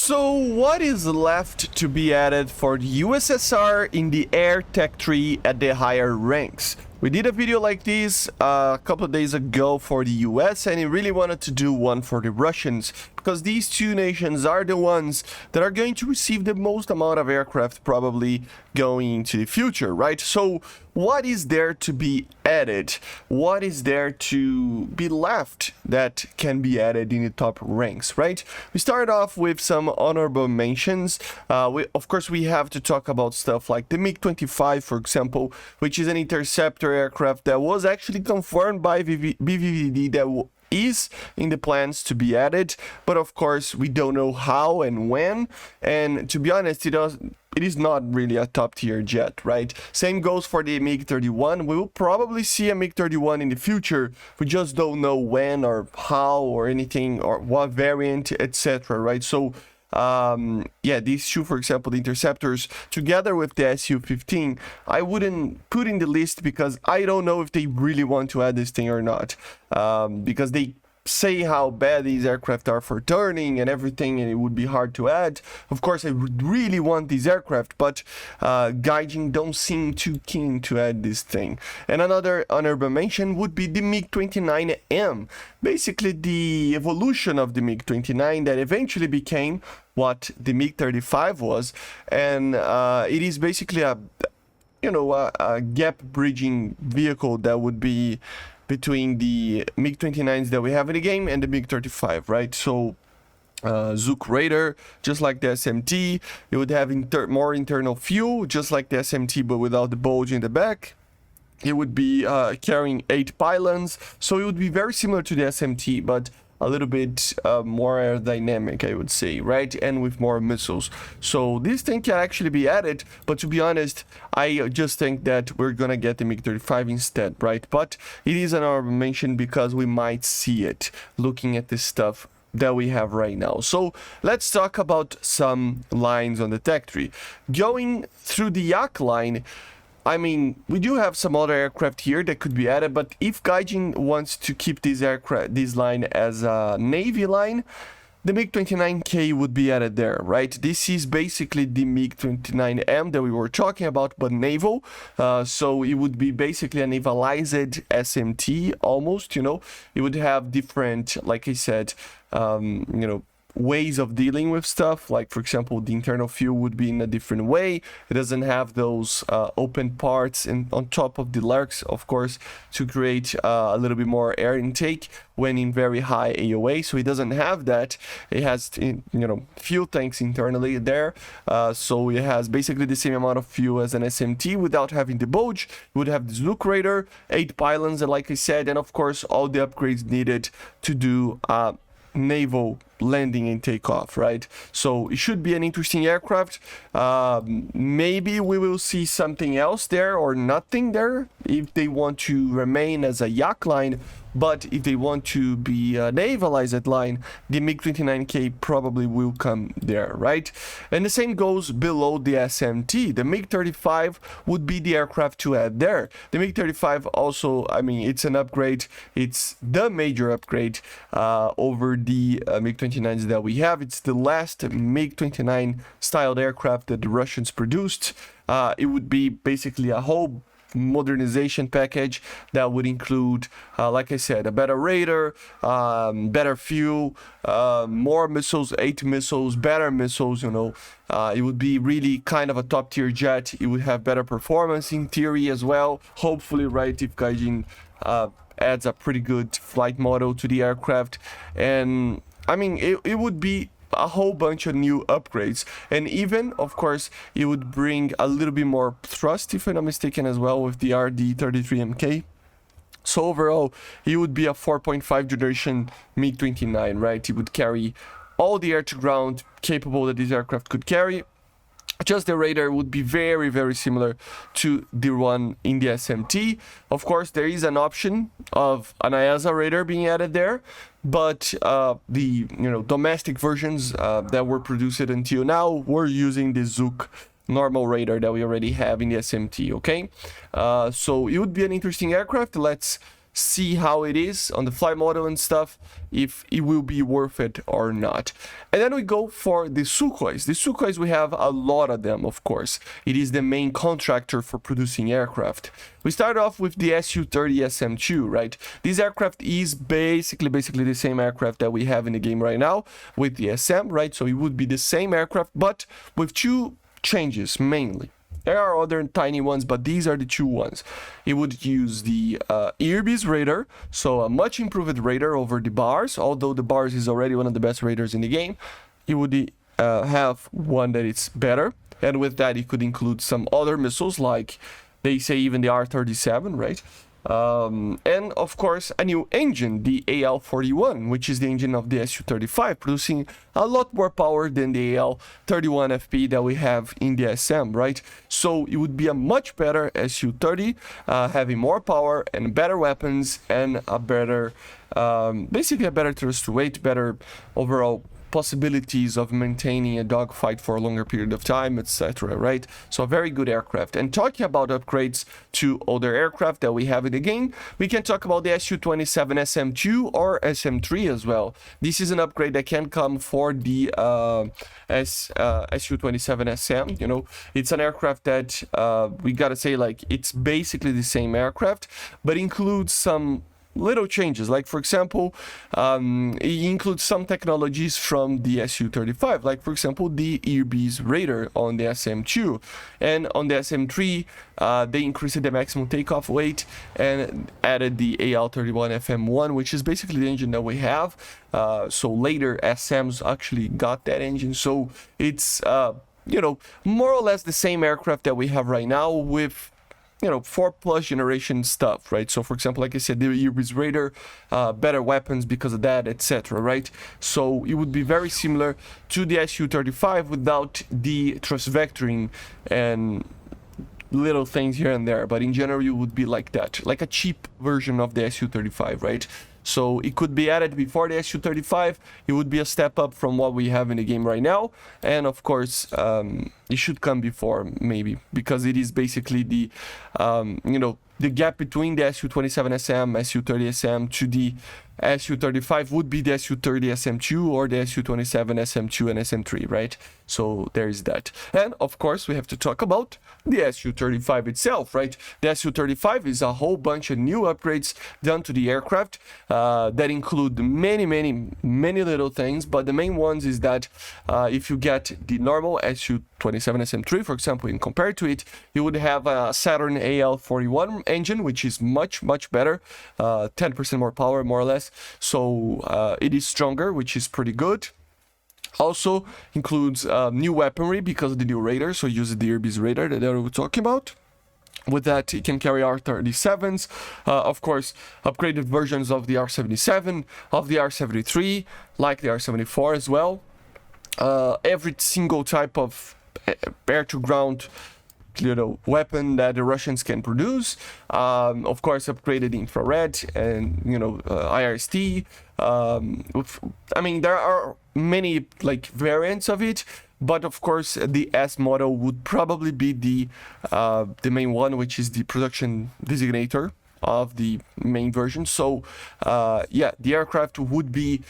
So what is left to be added for the USSR in the air tech tree at the higher ranks? We did a video like this a couple of days ago for the US, and I really wanted to do one for the Russians because these two nations are the ones that are going to receive the most amount of aircraft probably going into the future, right? So what is there to be added? What is there to be left that can be added in the top ranks, right? We started off with some honorable mentions. Of course, we have to talk about stuff like the MiG-25, for example, which is an interceptor aircraft that was actually confirmed by BVVD that is in the plans to be added, but of course we don't know how and when, and to be honest, it is not really a top tier jet, right? Same goes for the MiG-31. We will probably see a MiG-31 in the future. We just don't know when or how or anything or what variant, etc., right? So yeah, these two, for example, the interceptors together with the Su-15, I wouldn't put in the list because I don't know if they really want to add this thing or not, because they say how bad these aircraft are for turning and everything, and it would be hard to add. Of course, I would really want these aircraft, but Gaijin don't seem too keen to add this thing. And another honorable mention would be the MiG-29M, basically the evolution of the MiG-29 that eventually became what the MiG-35 was, and it is basically a gap bridging vehicle that would be between the MiG-29s that we have in the game and the MiG-35, right? So Zuk Raider, just like the SMT, it would have more internal fuel, just like the SMT, but without the bulge in the back. It would be carrying 8 pylons, so it would be very similar to the SMT, but a little bit more aerodynamic, I would say, right? And with more missiles. So this thing can actually be added, but to be honest, I just think that we're gonna get the MiG-35 instead, right? But it is an honorable mention because we might see it looking at this stuff that we have right now. So let's talk about some lines on the tech tree. Going through the Yak line, I mean, we do have some other aircraft here that could be added, but if Gaijin wants to keep this line as a Navy line, the MiG-29K would be added there, right? This is basically the MiG-29M that we were talking about, but naval. So it would be basically a navalized SMT almost, you know. It would have different, like I said, ways of dealing with stuff. Like, for example, the internal fuel would be in a different way. It doesn't have those open parts on top of the Larks, of course, to create a little bit more air intake when in very high AOA. So it doesn't have that. It has, fuel tanks internally there. So it has basically the same amount of fuel as an SMT without having the bulge. It would have the Zuk Raider, 8 pylons, and like I said, and of course, all the upgrades needed to do naval landing and takeoff, right? So it should be an interesting aircraft. Maybe we will see something else there or nothing there if they want to remain as a Yak line. But if they want to be a navalized line, the MiG-29K probably will come there, right? And the same goes below the SMT. The MiG-35 would be the aircraft to add there. The MiG-35 also, I mean, it's an upgrade. It's the major upgrade over the MiG-29s that we have. It's the last MiG-29 styled aircraft that the Russians produced. It would be basically a whole modernization package that would include, like I said, a better radar, better fuel, more missiles, 8 missiles, better missiles, it would be really kind of a top tier jet. It would have better performance in theory as well, hopefully, right, if Gaijin adds a pretty good flight model to the aircraft. And I mean, it would be a whole bunch of new upgrades, and even, of course, it would bring a little bit more thrust, if I'm not mistaken, as well, with the RD-33MK. So overall, it would be a 4.5 generation MiG-29, right? It would carry all the air-to-ground capable that this aircraft could carry. Just the radar would be very, very similar to the one in the SMT. Of course, there is an option of an IASA radar being added there, but the domestic versions that were produced until now were using the Zuk normal radar that we already have in the SMT. Okay, so it would be an interesting aircraft. Let's see how it is on the fly model and stuff, if it will be worth it or not. And then we go for the Sukhois. The Sukhois, we have a lot of them, of course. It is the main contractor for producing aircraft. We start off with the Su-30 SM-2, right? This aircraft is basically the same aircraft that we have in the game right now with the SM, right? So it would be the same aircraft, but with two changes mainly. There are other tiny ones, but these are the two ones. It would use the Irbis radar, so a much improved radar over the bars, although the bars is already one of the best radars in the game. It would have one that is better, and with that it could include some other missiles, like they say even the R-37, right? And of course a new engine, the AL-41, which is the engine of the Su-35, producing a lot more power than the AL-31FP that we have in the SM, right? So it would be a much better Su-30, having more power and better weapons and a better, basically a better thrust weight, better overall possibilities of maintaining a dogfight for a longer period of time, etc., right? So a very good aircraft. And talking about upgrades to other aircraft that we have in the game, we can talk about the Su-27 SM-2 or SM-3 as well. This is an upgrade that can come for the Su-27 SM. You know, it's an aircraft that we gotta say, like, it's basically the same aircraft, but includes some little changes. Like, for example, it includes some technologies from the Su-35, like for example the Irbis radar on the SM-2, and on the SM-3 they increased the maximum takeoff weight and added the AL-31 FM1, which is basically the engine that we have. So later SMs actually got that engine, so it's you know, more or less the same aircraft that we have right now with, you know, 4+ generation stuff, right? So for example, like I said, the Irbis radar, better weapons because of that, etc., right? So it would be very similar to the Su-35 without the thrust vectoring and little things here and there, but in general it would be like that, like a cheap version of the Su-35, right? So it could be added before the Su-35. It would be a step up from what we have in the game right now, and of course it should come before, maybe, because it is basically the you know, the gap between the Su-27 SM, Su-30 SM to the Su-35 would be the Su-30 SM-2 or the Su-27 SM-2 and SM-3, right? So there is that. And of course we have to talk about the Su-35 itself, right? The Su-35 is a whole bunch of new upgrades done to the aircraft that include many little things, but the main ones is that if you get the normal Su-27 SM-3, for example, and compare to it, you would have a Saturn AL-41 engine, which is much better, 10% more power, more or less. So it is stronger, which is pretty good. Also includes new weaponry because of the new radar, so it uses the Irbis radar that we were talking about. With that, it can carry R-37s, of course, upgraded versions of the R-77, of the R-73, like the R-74 as well. Every single type of air-to-ground, you know, weapon that the Russians can produce. Of course, upgraded infrared and, you know, IRST. I mean, there are many like variants of it, but of course the S model would probably be the main one, which is the production designator of the main version. So yeah, the aircraft would be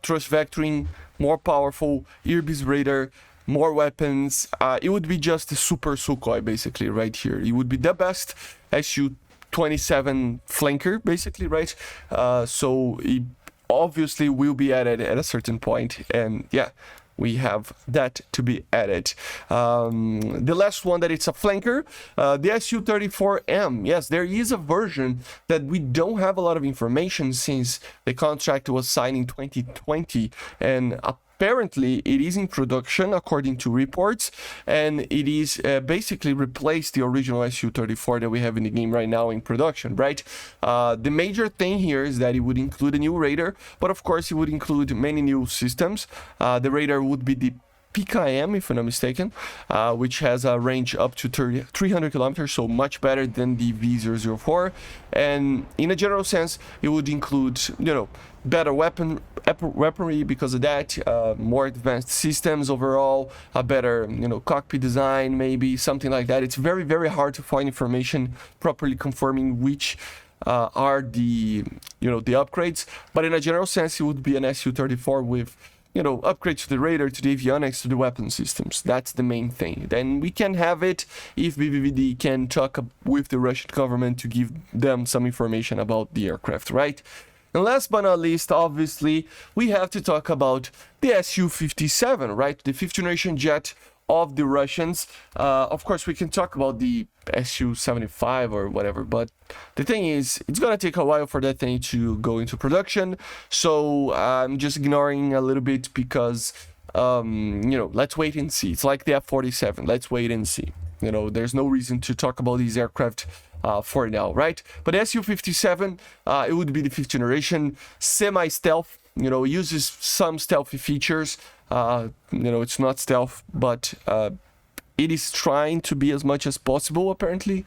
thrust vectoring, more powerful, Irbis radar, more weapons. It would be just a super Sukhoi basically right here. It would be the best Su-27 flanker basically, right? So it obviously will be added at a certain point, and yeah, we have that to be added. The last one that it's a flanker, the Su-34M. Yes, there is a version that we don't have a lot of information since the contract was signed in 2020, and apparently it is in production according to reports, and it is basically replaced the original Su-34 that we have in the game right now in production, right? The major thing here is that it would include a new radar, but of course it would include many new systems. The radar would be the PKM, if I'm not mistaken, which has a range up to 300 kilometers, so much better than the V004. And in a general sense, it would include, you know, better weaponry because of that, more advanced systems overall, a better, you know, cockpit design, maybe something like that. It's very hard to find information properly confirming which are the, the upgrades. But in a general sense, it would be an Su-34 with, upgrade to the radar, to the avionics, to the weapon systems. That's the main thing. Then we can have it if BVVD can talk with the Russian government to give them some information about the aircraft, right? And last but not least, obviously, we have to talk about the Su-57, right? The fifth generation jet of the Russians. Of course, we can talk about the Su-75 or whatever, but the thing is, it's gonna take a while for that thing to go into production. So I'm just ignoring a little bit because, let's wait and see. It's like the F-47. Let's wait and see. There's no reason to talk about these aircraft for now, right? But Su-57, it would be the fifth generation, semi-stealth, uses some stealthy features. It's not stealth, but it is trying to be as much as possible, apparently.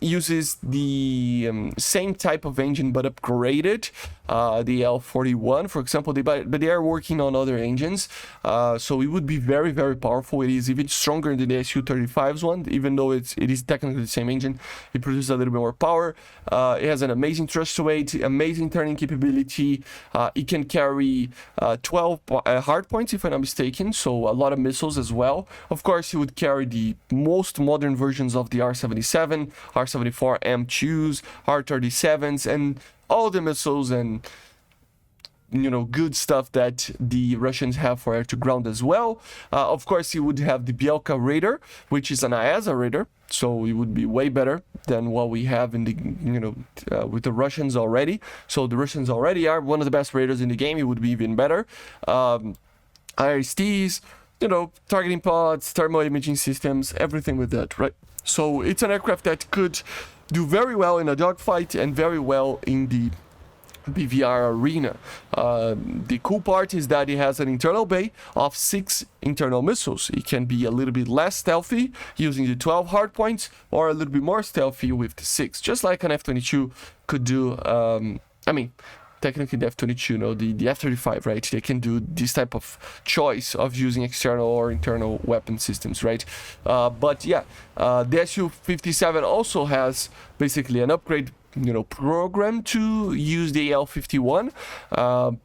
Uses the same type of engine but upgraded, the L41 for example, but they are working on other engines, so it would be very, very powerful. It is even stronger than the Su-35's one, even though it is technically the same engine. It produces a little bit more power. It has an amazing thrust to weight, amazing turning capability. It can carry 12 hard points if I'm not mistaken, so a lot of missiles as well. Of course, it would carry the most modern versions of the R-77, R-74 M2s, R-37s, and all the missiles and good stuff that the Russians have for air to ground as well. Of course, you would have the Bielka radar, which is an IASA radar, so it would be way better than what we have in the with the Russians already. So the Russians already are one of the best radars in the game. It would be even better. IRSTs, targeting pods, thermal imaging systems, everything with that, right? So it's an aircraft that could do very well in a dogfight and very well in the BVR arena. The cool part is that it has an internal bay of 6 internal missiles. It can be a little bit less stealthy using the 12 hard points, or a little bit more stealthy with the 6, just like an F-22 could do. Technically the F-22, the F-35, right? They can do this type of choice of using external or internal weapon systems, right? But yeah, the Su-57 also has basically an upgrade program to use the L-51,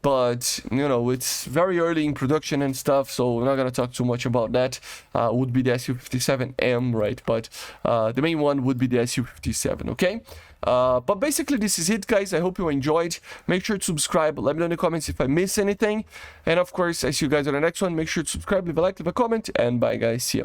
but it's very early in production and stuff, so we're not gonna talk too much about that. Would be the Su-57M, right? But the main one would be the Su-57, okay? But basically this is it, guys. I hope you enjoyed. Make sure to subscribe, let me know in the comments if I miss anything, and of course I see you guys on the next one. Make sure to subscribe, leave a like, leave a comment, and bye guys, see ya.